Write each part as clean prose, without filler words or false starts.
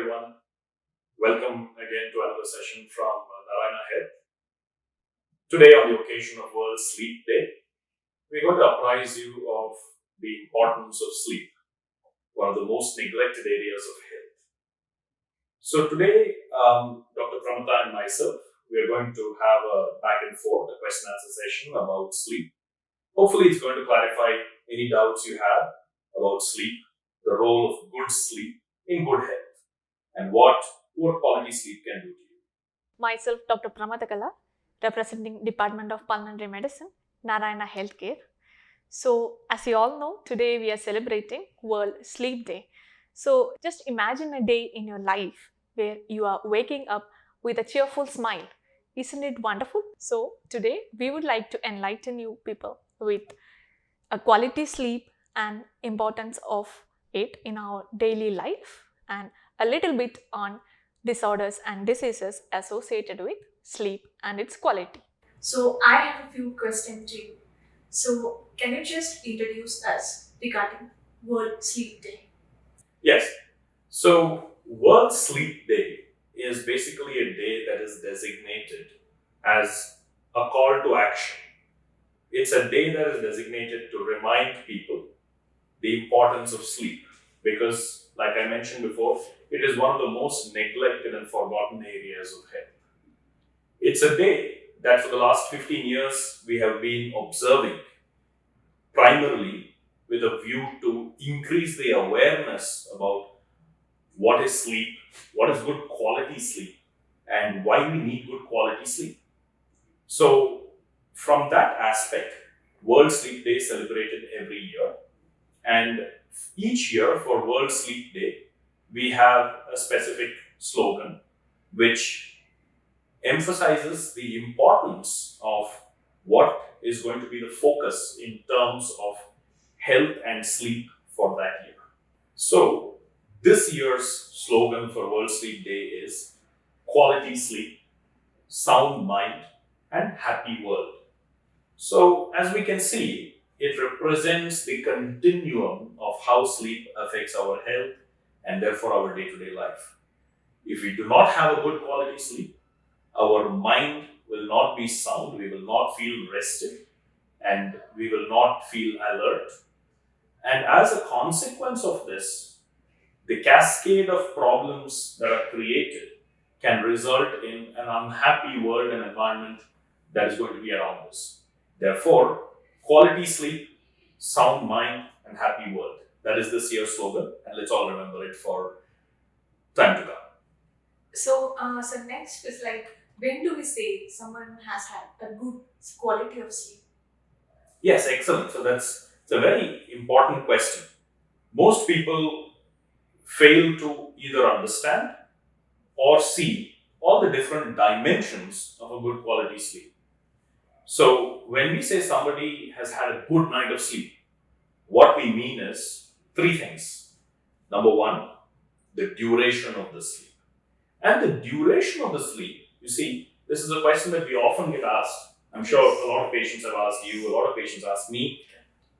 everyone. Welcome again to another session from Narayana Health. Today, on the occasion of World Sleep Day, we're going to apprise you of the importance of sleep, one of the most neglected areas of health. So today, Dr. Pramatha and myself, we are going to have a back and forth, a question and answer session about sleep. Hopefully, it's going to clarify any doubts you have about sleep, the role of good sleep in good health, and what poor quality sleep can do to you. Myself, Dr. Pramatha Kala, representing Department of Pulmonary Medicine, Narayana Health Care. So, as you all know, today we are celebrating World Sleep Day. So, just imagine a day in your life where you are waking up with a cheerful smile. Isn't it wonderful? So, today we would like to enlighten you people with a quality sleep and importance of it in our daily life, and a little bit on disorders and diseases associated with sleep and its quality. So I have a few questions to you. So can you just introduce us regarding World Sleep Day? Yes. So, World Sleep Day is basically a day that is designated as a call to action. It's a day that is designated to remind people the importance of sleep because, like I mentioned before, it is one of the most neglected and forgotten areas of health. It's a day that for the last 15 years we have been observing primarily with a view to increase the awareness about what is sleep, what is good quality sleep, and why we need good quality sleep. So, from that aspect, World Sleep Day is celebrated every year, and each year for World Sleep Day, we have a specific slogan which emphasizes the importance of what is going to be the focus in terms of health and sleep for that year. So, this year's slogan for World Sleep Day is quality sleep, sound mind, and happy world. So, as we can see, it represents the continuum of how sleep affects our health and therefore our day to day life. If we do not have a good quality sleep, our mind will not be sound, we will not feel rested, and we will not feel alert. And as a consequence of this, the cascade of problems that are created can result in an unhappy world and environment that is going to be around us. Therefore, quality sleep, sound mind, and happy world. That is this year's slogan, and let's all remember it for time to come. So next is like, when do we say someone has had a good quality of sleep? Yes, excellent. So it's a very important question. Most people fail to either understand or see all the different dimensions of a good quality sleep. So, when we say somebody has had a good night of sleep, what we mean is three things. Number one, the duration of the sleep. And the duration of the sleep, you see, this is a question that we often get asked. I'm sure a lot of patients have asked you, a lot of patients ask me,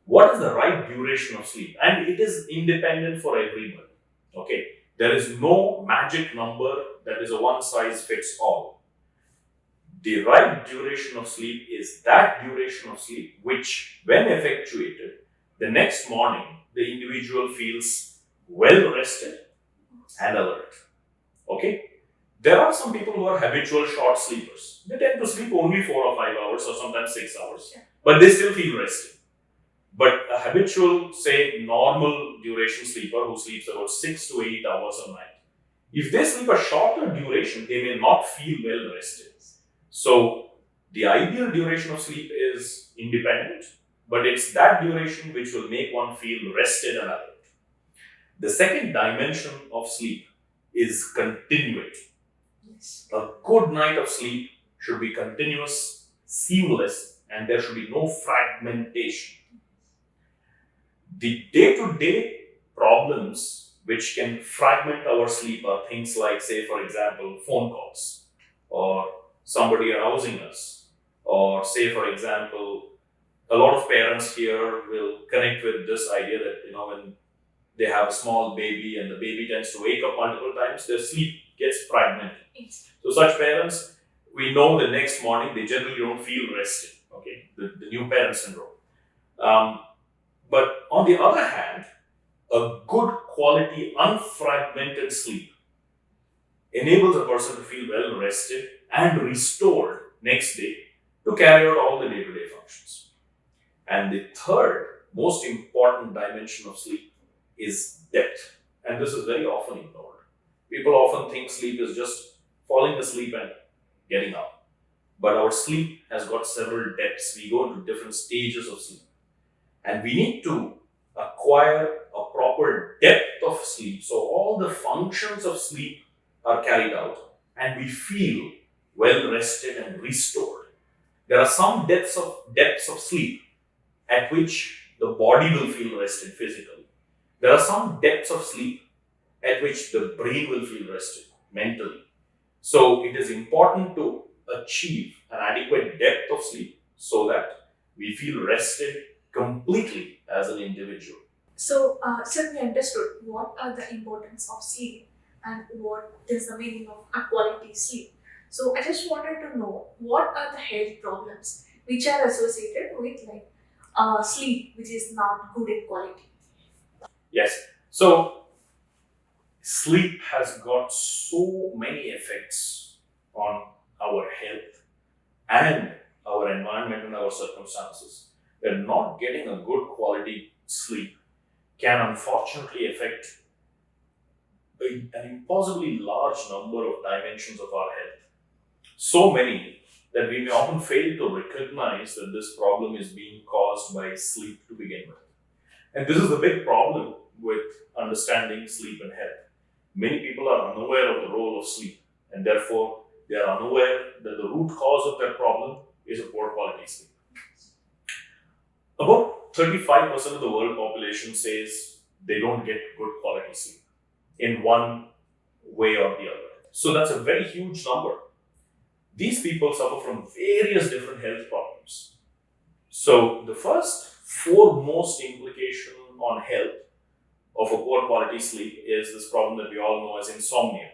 what is the right duration of sleep? And it is independent for everyone. Okay, there is no magic number that is a one size fits all. The right duration of sleep is that duration of sleep which, when effectuated, the next morning the individual feels well rested and alert. Okay, there are some people who are habitual short sleepers. They tend to sleep only 4 or 5 hours or sometimes 6 hours, but they still feel rested. But a habitual, say, normal duration sleeper who sleeps about 6 to 8 hours a night, if they sleep a shorter duration, they may not feel well rested. So, the ideal duration of sleep is independent, but it's that duration which will make one feel rested and alert. The second dimension of sleep is continuity. Yes. A good night of sleep should be continuous, seamless, and there should be no fragmentation. The day-to-day problems which can fragment our sleep are things like, say, for example, phone calls, or somebody arousing us, or say, for example, a lot of parents here will connect with this idea that, when they have a small baby and the baby tends to wake up multiple times, their sleep gets fragmented. Yes. So such parents, we know the next morning they generally don't feel rested. Okay, the new parent syndrome. But on the other hand, a good quality, unfragmented sleep enables a person to feel well rested and restored next day to carry out all the day-to-day functions. And the third most important dimension of sleep is depth. And this is very often ignored. People often think sleep is just falling asleep and getting up. But our sleep has got several depths. We go into different stages of sleep. And we need to acquire a proper depth of sleep. So all the functions of sleep are carried out and we feel well rested and restored. There are some depths of sleep at which the body will feel rested physically. There are some depths of sleep at which the brain will feel rested mentally. So it is important to achieve an adequate depth of sleep so that we feel rested completely as an individual. So, sir, we understood what are the importance of sleep and what is the meaning of a quality sleep. So, I just wanted to know what are the health problems which are associated with sleep, which is not good in quality. Yes. So sleep has got so many effects on our health and our environment and our circumstances that not getting a good quality sleep can unfortunately affect an impossibly large number of dimensions of our health. So many that we may often fail to recognize that this problem is being caused by sleep to begin with. And this is the big problem with understanding sleep and health. Many people are unaware of the role of sleep, and therefore they are unaware that the root cause of their problem is a poor quality sleep. About 35% of the world population says they don't get good quality sleep in one way or the other. So that's a very huge number. These people suffer from various different health problems. So the first foremost implication on health of a poor quality sleep is this problem that we all know as insomnia.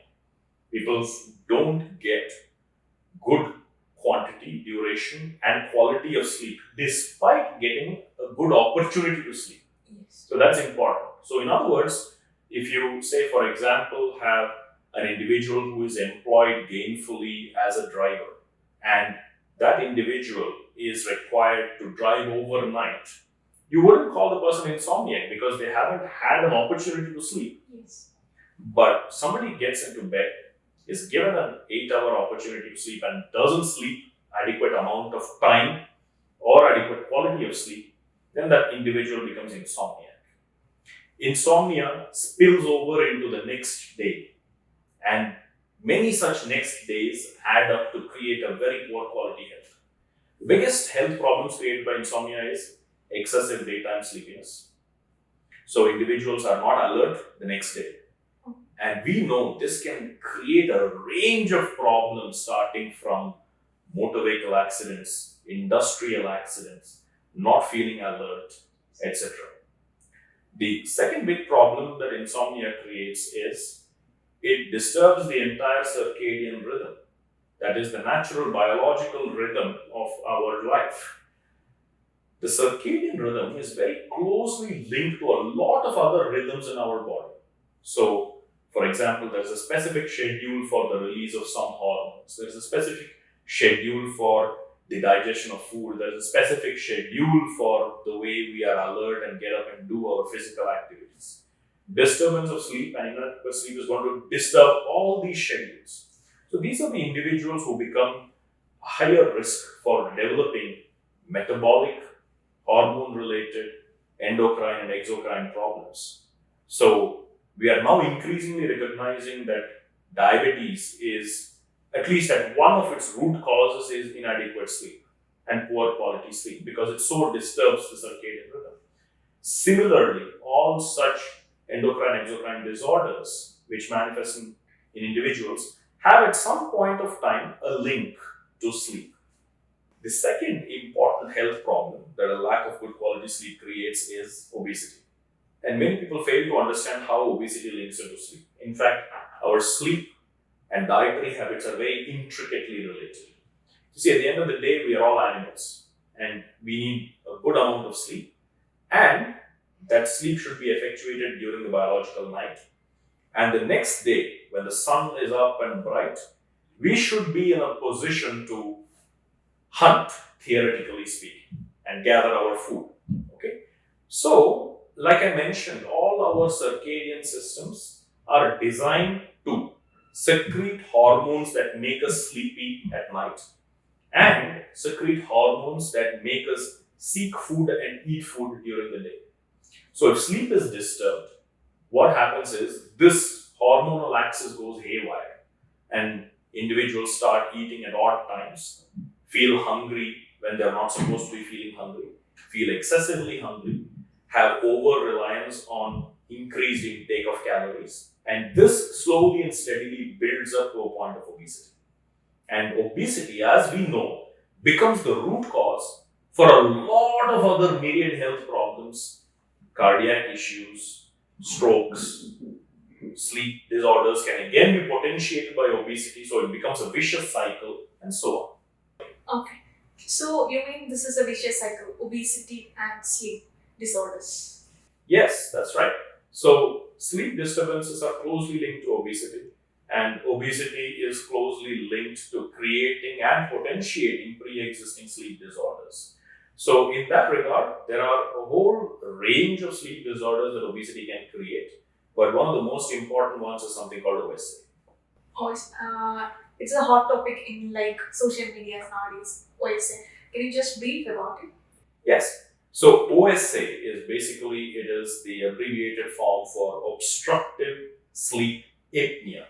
People don't get good quantity, duration, and quality of sleep despite getting a good opportunity to sleep. Yes. So that's important. So, in other words, if you say, for example, have an individual who is employed gainfully as a driver, and that individual is required to drive overnight, you wouldn't call the person insomniac because they haven't had an opportunity to sleep. Yes. But somebody gets into bed, is given an 8-hour opportunity to sleep, and doesn't sleep adequate amount of time or adequate quality of sleep, then that individual becomes insomniac. Insomnia spills over into the next day, and many such next days add up to create a very poor quality health. The biggest health problems created by insomnia is excessive daytime sleepiness. So individuals are not alert the next day. And we know this can create a range of problems starting from motor vehicle accidents, industrial accidents, not feeling alert, etc. The second big problem that insomnia creates is it disturbs the entire circadian rhythm. That is the natural biological rhythm of our life. The circadian rhythm is very closely linked to a lot of other rhythms in our body. So, for example, there's a specific schedule for the release of some hormones. There's a specific schedule for the digestion of food. There's a specific schedule for the way we are alert and get up and do our physical activities. Disturbance of sleep and inadequate sleep is going to disturb all these schedules. So these are the individuals who become higher risk for developing metabolic, hormone-related, endocrine and exocrine problems. So we are now increasingly recognizing that diabetes is, at least at one of its root causes, is inadequate sleep and poor quality sleep because it so disturbs the circadian rhythm. Similarly, all such endocrine exocrine disorders which manifest in individuals have at some point of time a link to sleep. The second important health problem that a lack of good quality sleep creates is obesity. And many people fail to understand how obesity links into sleep. In fact, our sleep and dietary habits are very intricately related. You see, at the end of the day, we are all animals and we need a good amount of sleep, and that sleep should be effectuated during the biological night. And the next day, when the sun is up and bright, we should be in a position to hunt, theoretically speaking, and gather our food. Okay. So, like I mentioned, all our circadian systems are designed to secrete hormones that make us sleepy at night and secrete hormones that make us seek food and eat food during the day. So, if sleep is disturbed, what happens is this hormonal axis goes haywire and individuals start eating at odd times, feel hungry when they're not supposed to be feeling hungry, feel excessively hungry, have over reliance on increased intake of calories, and this slowly and steadily builds up to a point of obesity. And obesity, as we know, becomes the root cause for a lot of other myriad health problems, cardiac issues, strokes, sleep disorders can again be potentiated by obesity, so it becomes a vicious cycle and so Okay. So you mean this is a vicious cycle, obesity and sleep disorders? on. Yes, that's right. So, sleep disturbances are closely linked to obesity, and obesity is closely linked to creating and potentiating pre existing sleep disorders. So, in that regard, there are a whole range of sleep disorders that obesity can create, but one of the most important ones is something called OSA. Or it's a hot topic in like social media nowadays. OSA. Can you just brief about it? Yes. So OSA is basically it is the abbreviated form for obstructive sleep apnea.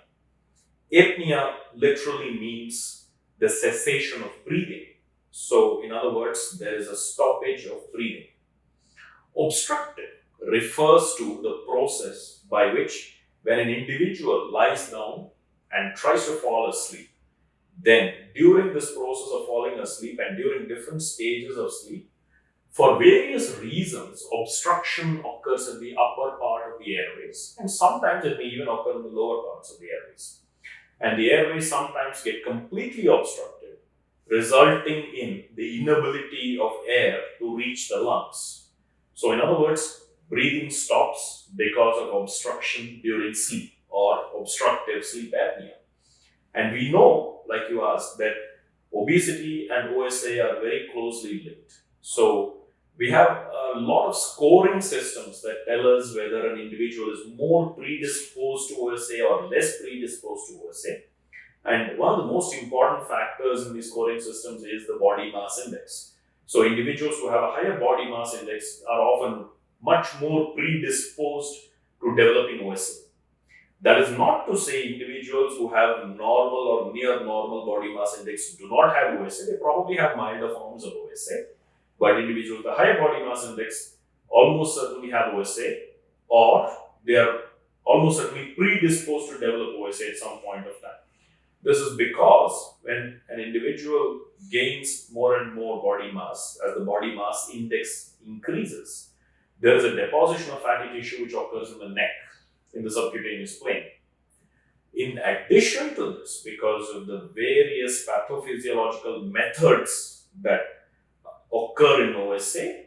Apnea literally means the cessation of breathing. So in other words, there is a stoppage of breathing. Obstructive refers to the process by which when an individual lies down and tries to fall asleep, then during this process of falling asleep and during different stages of sleep, for various reasons, obstruction occurs in the upper part of the airways, and sometimes it may even occur in the lower parts of the airways. And the airways sometimes get completely obstructed, resulting in the inability of air to reach the lungs. So, in other words, breathing stops because of obstruction during sleep or obstructive sleep apnea. And we know, like you asked, that obesity and OSA are very closely linked. So we have a lot of scoring systems that tell us whether an individual is more predisposed to OSA or less predisposed to OSA. And one of the most important factors in these scoring systems is the body mass index. So individuals who have a higher body mass index are often much more predisposed to developing OSA. That is not to say individuals who have normal or near normal body mass index do not have OSA. They probably have milder forms of OSA. But individuals with a higher body mass index almost certainly have OSA, or they are almost certainly predisposed to develop OSA at some point of time. This is because when an individual gains more and more body mass, as the body mass index increases, there is a deposition of fatty tissue which occurs in the neck, in the subcutaneous plane. In addition to this, because of the various pathophysiological methods that occur in OSA,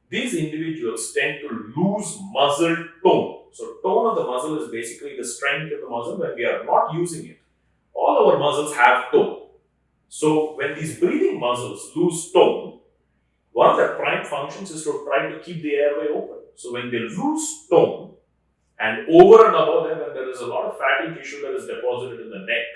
these individuals tend to lose muscle tone. So, tone of the muscle is basically the strength of the muscle when we are not using it. All our muscles have tone. So, when these breathing muscles lose tone, one of their prime functions is to try to keep the airway open. So, when they lose tone, and over and above them, when there is a lot of fatty tissue that is deposited in the neck,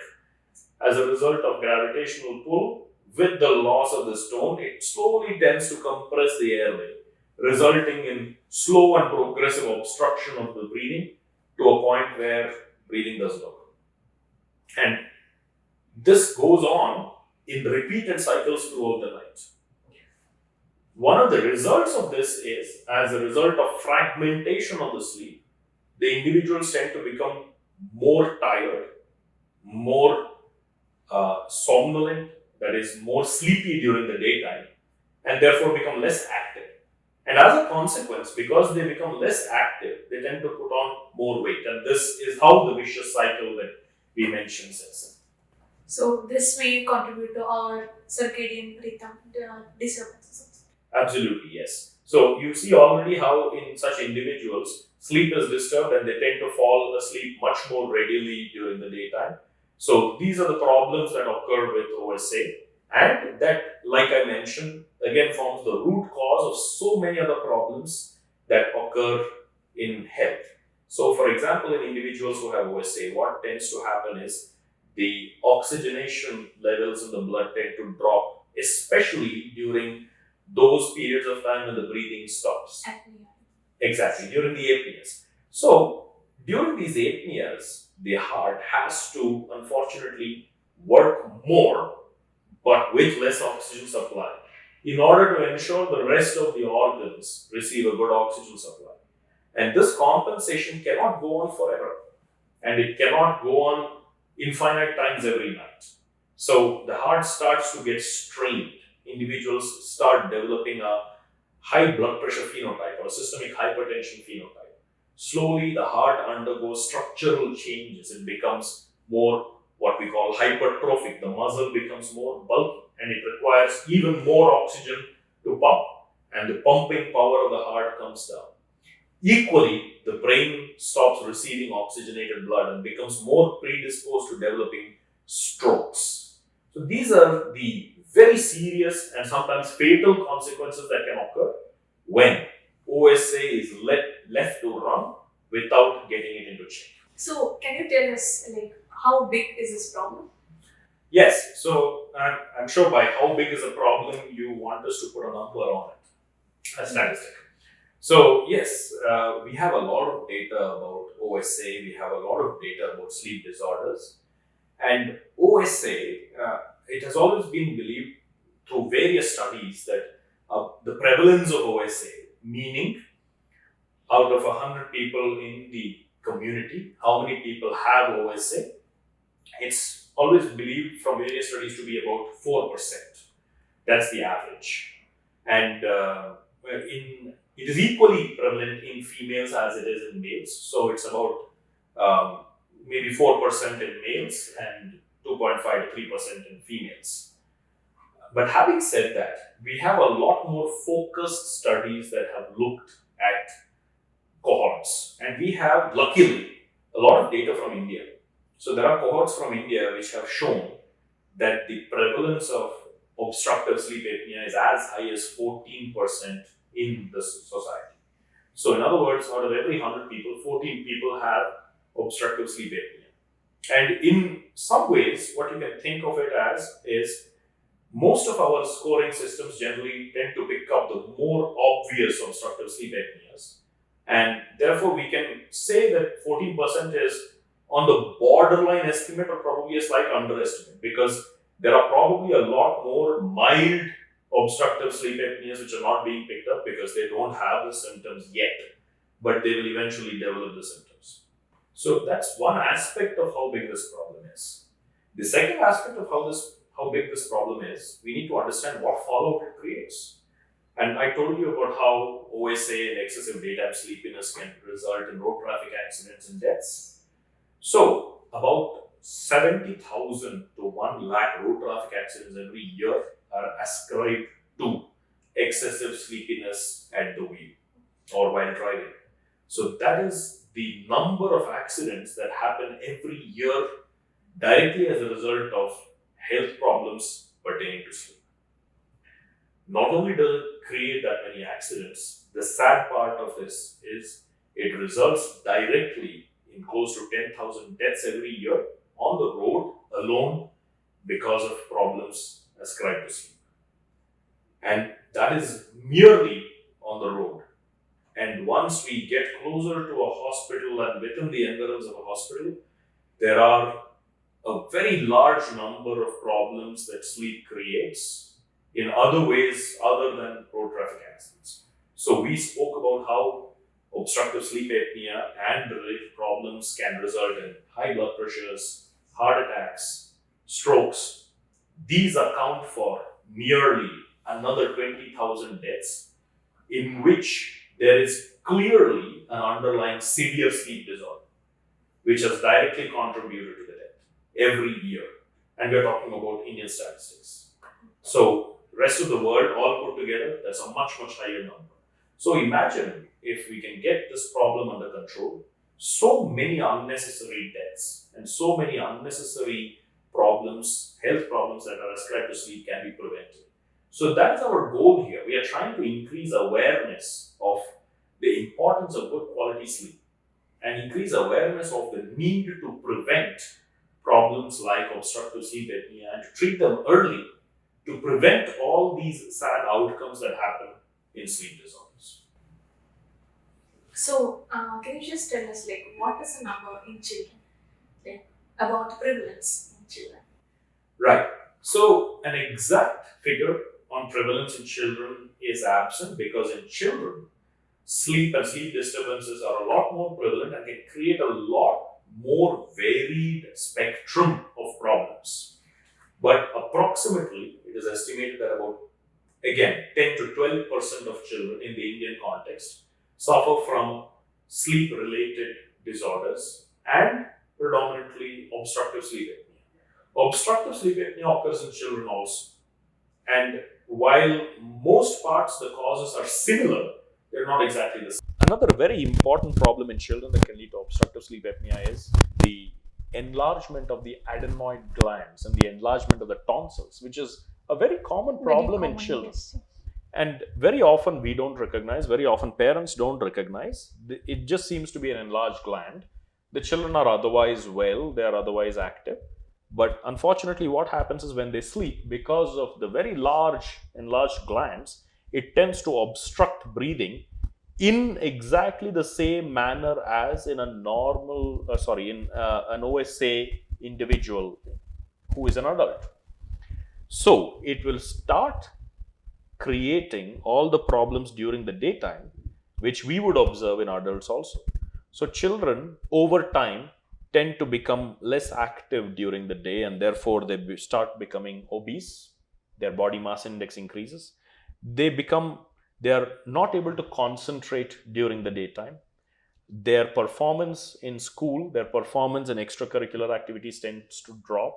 as a result of gravitational pull, with the loss of this tone, it slowly tends to compress the airway, resulting in slow and progressive obstruction of the breathing to a point where breathing doesn't occur. And this goes on in repeated cycles throughout the night. One of the results of this is, as a result of fragmentation of the sleep, the individuals tend to become more tired, more somnolent, that is, more sleepy during the daytime, and therefore become less active. And as a consequence, because they become less active, they tend to put on more weight. And this is how the vicious cycle that we mentioned sets in. So this may contribute to our circadian rhythm disturbances. Absolutely, yes. So you see already how in such individuals, sleep is disturbed and they tend to fall asleep much more readily during the daytime. So these are the problems that occur with OSA. And that, like I mentioned, again forms the root cause of so many other problems that occur in health. So, for example, in individuals who have OSA, what tends to happen is the oxygenation levels in the blood tend to drop, especially during those periods of time when the breathing stops. Apnea. Exactly, during the apneas. So, during these apneas, the heart has to unfortunately work more but with less oxygen supply in order to ensure the rest of the organs receive a good oxygen supply. And this compensation cannot go on forever and it cannot go on infinite times every night. So the heart starts to get strained. Individuals start developing a high blood pressure phenotype or a systemic hypertension phenotype. Slowly, the heart undergoes structural changes. It becomes more what we call hypertrophic. The muscle becomes more bulky and it requires even more oxygen to pump. And the pumping power of the heart comes down. Equally, the brain stops receiving oxygenated blood and becomes more predisposed to developing strokes. So, these are the very serious and sometimes fatal consequences that can occur when OSA is left to run without getting it into check. So can you tell us like how big is this problem? Yes, so I'm sure by how big is a problem you want us to put a number on it, a statistic. So yes, we have a lot of data about OSA. We have a lot of data about sleep disorders, and OSA. It has always been believed through various studies that the prevalence of OSA, meaning out of 100 people in the community, how many people have OSA, it's always believed from various studies to be about 4%. That's the average. And it is equally prevalent in females as it is in males. So it's about maybe 4% in males and 2.5 to 3% in females. But having said that, we have a lot more focused studies that have looked at cohorts. And we have, luckily, a lot of data from India. So there are cohorts from India which have shown that the prevalence of obstructive sleep apnea is as high as 14% in the society. So, in other words, out of every 100 people, 14 people have obstructive sleep apnea. And in some ways, what you can think of it as is most of our scoring systems generally tend to pick up the more obvious obstructive sleep apneas. And therefore, we can say that 14% is on the borderline estimate or probably a slight underestimate because there are probably a lot more mild obstructive sleep apneas which are not being picked up because they don't have the symptoms yet, but they will eventually develop the symptoms. So that's one aspect of how big this problem is. The second aspect of how big this problem is, we need to understand what fallout it creates. And I told you about how OSA and excessive daytime sleepiness can result in road traffic accidents and deaths. So, about 70,000 to 1 lakh road traffic accidents every year are ascribed to excessive sleepiness at the wheel or while driving. So, that is the number of accidents that happen every year directly as a result of health problems pertaining to sleep. Not only does it create that many accidents, the sad part of this is it results directly in close to 10,000 deaths every year on the road alone because of problems ascribed to sleep. And that is merely on the road. And once we get closer to a hospital and within the environs of a hospital, there are a very large number of problems that sleep creates in other ways other than road traffic accidents. So we spoke about how obstructive sleep apnea and related problems can result in high blood pressures, heart attacks, strokes. These account for nearly another 20,000 deaths in which there is clearly an underlying severe sleep disorder, which has directly contributed to the death every year. And we're talking about Indian statistics. So, rest of the world all put together, that's a much, much higher number. So, imagine if we can get this problem under control, so many unnecessary deaths and so many unnecessary problems, health problems that are ascribed to sleep can be prevented. So, that is our goal here. We are trying to increase awareness of the importance of good quality sleep and increase awareness of the need to prevent problems like obstructive sleep apnea and to treat them early to prevent all these sad outcomes that happen in sleep disorders. So, can you just tell us, like, what is the number in children, like, about prevalence in children? Right. So, an exact figure on prevalence in children is absent because in children, sleep and sleep disturbances are a lot more prevalent and can create a lot more varied spectrum of problems. But approximately, it is estimated that about, again, 10 to 12% of children in the Indian context suffer from sleep related disorders and predominantly obstructive sleep apnea. Obstructive sleep apnea occurs in children also. And while most parts the causes are similar, they're not exactly the same. Another very important problem in children that can lead to obstructive sleep apnea is the enlargement of the adenoid glands and the enlargement of the tonsils, which is a very common Very problem in common, children. yes. And very often we don't recognize, very often parents don't recognize. It just seems to be an enlarged gland. The children are otherwise well, they are otherwise active. But unfortunately, what happens is when they sleep, because of the very large enlarged glands, it tends to obstruct breathing in exactly the same manner as in a normal, an OSA individual who is an adult. So it will start creating all the problems during the daytime, which we would observe in adults also. So, children over time tend to become less active during the day and therefore they start becoming obese. Their body mass index increases. They are not able to concentrate during the daytime. Their performance in school, their performance in extracurricular activities tends to drop.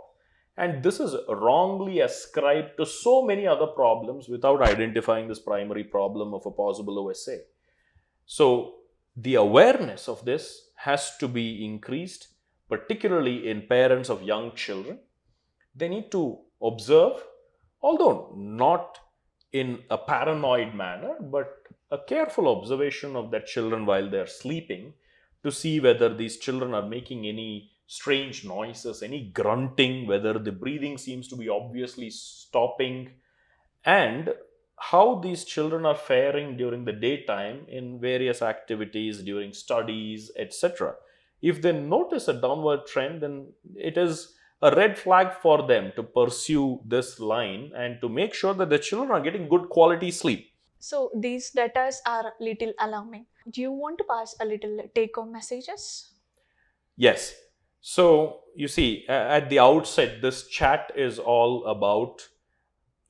And this is wrongly ascribed to so many other problems without identifying this primary problem of a possible OSA. So, the awareness of this has to be increased, particularly in parents of young children. They need to observe, although not in a paranoid manner, but a careful observation of their children while they're sleeping to see whether these children are making any strange noises, any grunting, whether the breathing seems to be obviously stopping, and how these children are faring during the daytime in various activities, during studies, etc. If they notice a downward trend, then it is a red flag for them to pursue this line and to make sure that the children are getting good quality sleep. So these data are little alarming. Do you want to pass a little take-home messages? Yes. So, you see, at the outset, this chat is all about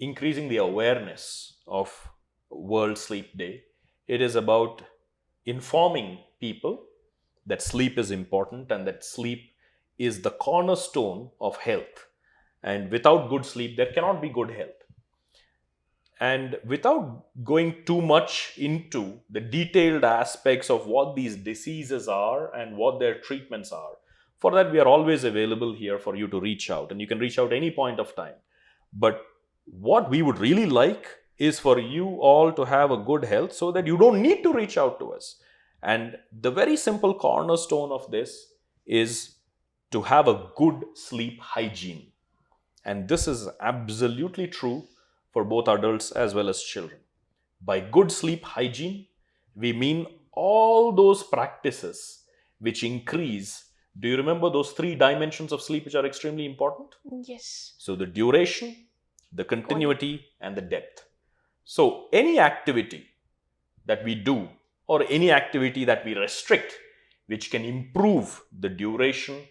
increasing the awareness of World Sleep Day. It is about informing people that sleep is important and that sleep is the cornerstone of health. And without good sleep, there cannot be good health. And without going too much into the detailed aspects of what these diseases are and what their treatments are, for that we are always available here for you to reach out. And you can reach out any point of time. But what we would really like is for you all to have a good health so that you don't need to reach out to us. And the very simple cornerstone of this is to have a good sleep hygiene. And this is absolutely true for both adults as well as children. By good sleep hygiene, we mean all those practices which increase. Do you remember those three dimensions of sleep which are extremely important? Yes. So, the duration, the continuity, and the depth. So, any activity that we do or any activity that we restrict, which can improve the duration,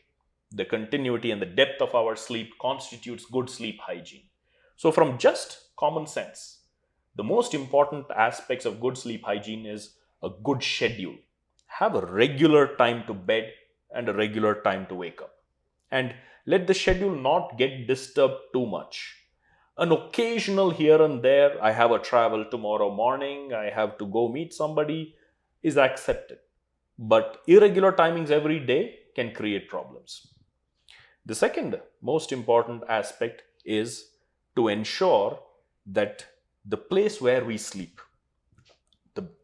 the continuity, and the depth of our sleep constitutes good sleep hygiene. So, from just common sense, The most important aspects of good sleep hygiene is a good schedule. Have a regular time to bed and a regular time to wake up. And let the schedule not get disturbed too much. An occasional here and there, I have a travel tomorrow morning, I have to go meet somebody, is accepted. But irregular timings every day can create problems. The second most important aspect is to ensure that the place where we sleep,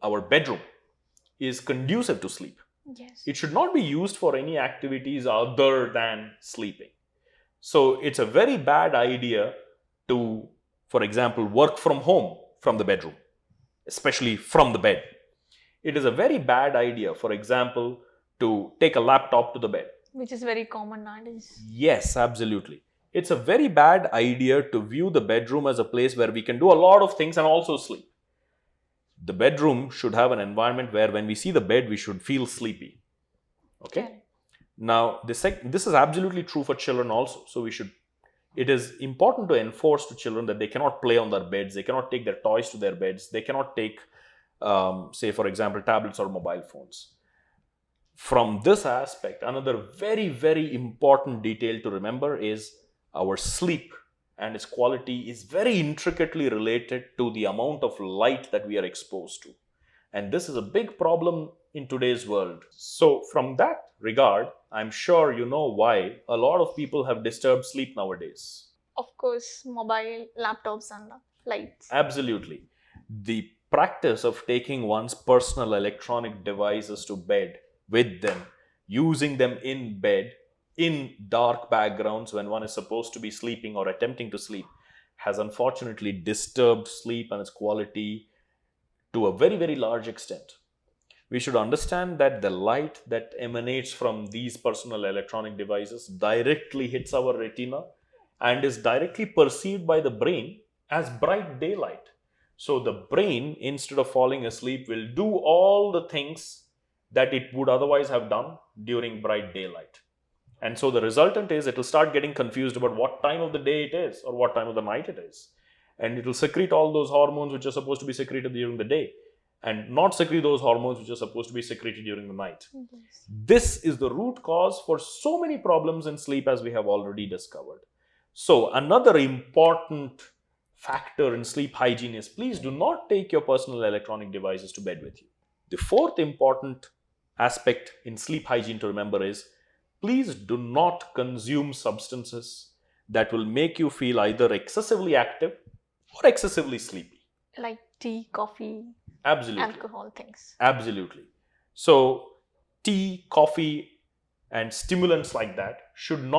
our bedroom, is conducive to sleep. Yes. It should not be used for any activities other than sleeping. So it's a very bad idea to, for example, work from home from the bedroom, especially from the bed. It is a very bad idea, for example, to take a laptop to the bed. Which is very common nowadays. Yes, absolutely. It's a very bad idea to view the bedroom as a place where we can do a lot of things and also sleep. The bedroom should have an environment where when we see the bed, we should feel sleepy. Okay? Correct. Now, this is absolutely true for children also. So it is important to enforce to children that they cannot play on their beds, they cannot take their toys to their beds, they cannot take, say, for example, tablets or mobile phones. From this aspect, another very, very important detail to remember is our sleep and its quality is very intricately related to the amount of light that we are exposed to. And this is a big problem in today's world. So, from that regard, I'm sure you know why a lot of people have disturbed sleep nowadays. Of course, mobile, laptops, and lights. Absolutely. The practice of taking one's personal electronic devices to bed with them, using them in bed, in dark backgrounds when one is supposed to be sleeping or attempting to sleep, has unfortunately disturbed sleep and its quality to a very, very large extent. We should understand that the light that emanates from these personal electronic devices directly hits our retina and is directly perceived by the brain as bright daylight. So the brain, instead of falling asleep, will do all the things that it would otherwise have done during bright daylight. And so the resultant is it will start getting confused about what time of the day it is or what time of the night it is. And it will secrete all those hormones which are supposed to be secreted during the day and not secrete those hormones which are supposed to be secreted during the night. Yes. This is the root cause for so many problems in sleep, as we have already discovered. So another important factor in sleep hygiene is please do not take your personal electronic devices to bed with you. The fourth important aspect in sleep hygiene to remember is please do not consume substances that will make you feel either excessively active or excessively sleepy. Like tea, coffee, Absolutely. alcohol things. Absolutely. So, tea, coffee, and stimulants like that should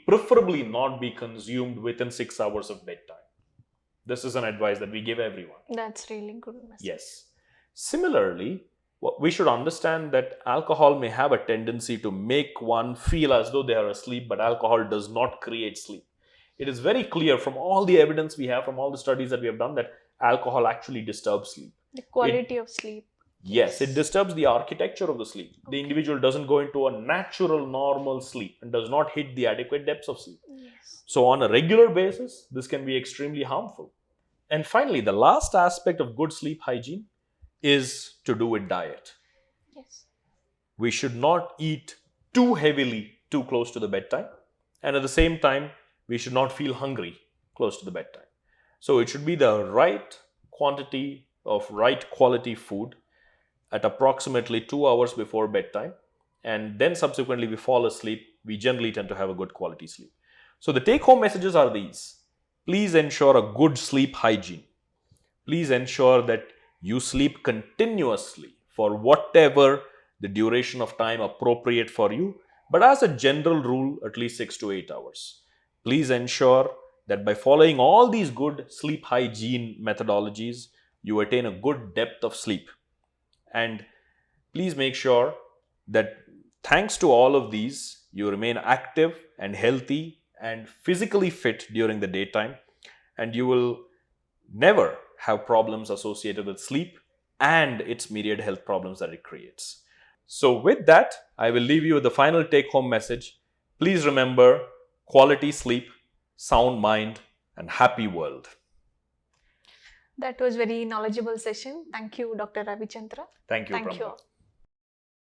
preferably not be consumed within 6 hours of bedtime. This is an advice that we give everyone. That's really good message. Yes. Similarly, we should understand that alcohol may have a tendency to make one feel as though they are asleep, but alcohol does not create sleep. It is very clear from all the evidence we have, from all the studies that we have done, that alcohol actually disturbs sleep. The quality of sleep. Yes, it disturbs the architecture of the sleep. Okay. The individual doesn't go into a natural, normal sleep and does not hit the adequate depths of sleep. Yes. So, on a regular basis, this can be extremely harmful. And finally, the last aspect of good sleep hygiene is to do with diet. Yes. We should not eat too heavily too close to the bedtime, and at the same time, we should not feel hungry close to the bedtime. So, it should be the right quantity of right quality food at approximately 2 hours before bedtime, and then subsequently we fall asleep. We generally tend to have a good quality sleep. So the take home messages are these. Please ensure a good sleep hygiene. Please ensure that you sleep continuously for whatever the duration of time appropriate for you, but as a general rule, at least 6 to 8 hours. Please ensure that by following all these good sleep hygiene methodologies, you attain a good depth of sleep. And please make sure that thanks to all of these, you remain active and healthy and physically fit during the daytime, and you will never have problems associated with sleep and its myriad health problems that it creates. So with that, I will leave you with the final take-home message. Please remember quality sleep, sound mind, and happy world. That was very knowledgeable session. Thank you, Dr. Ravi Chandra. Thank you, Thank you Pramod. all.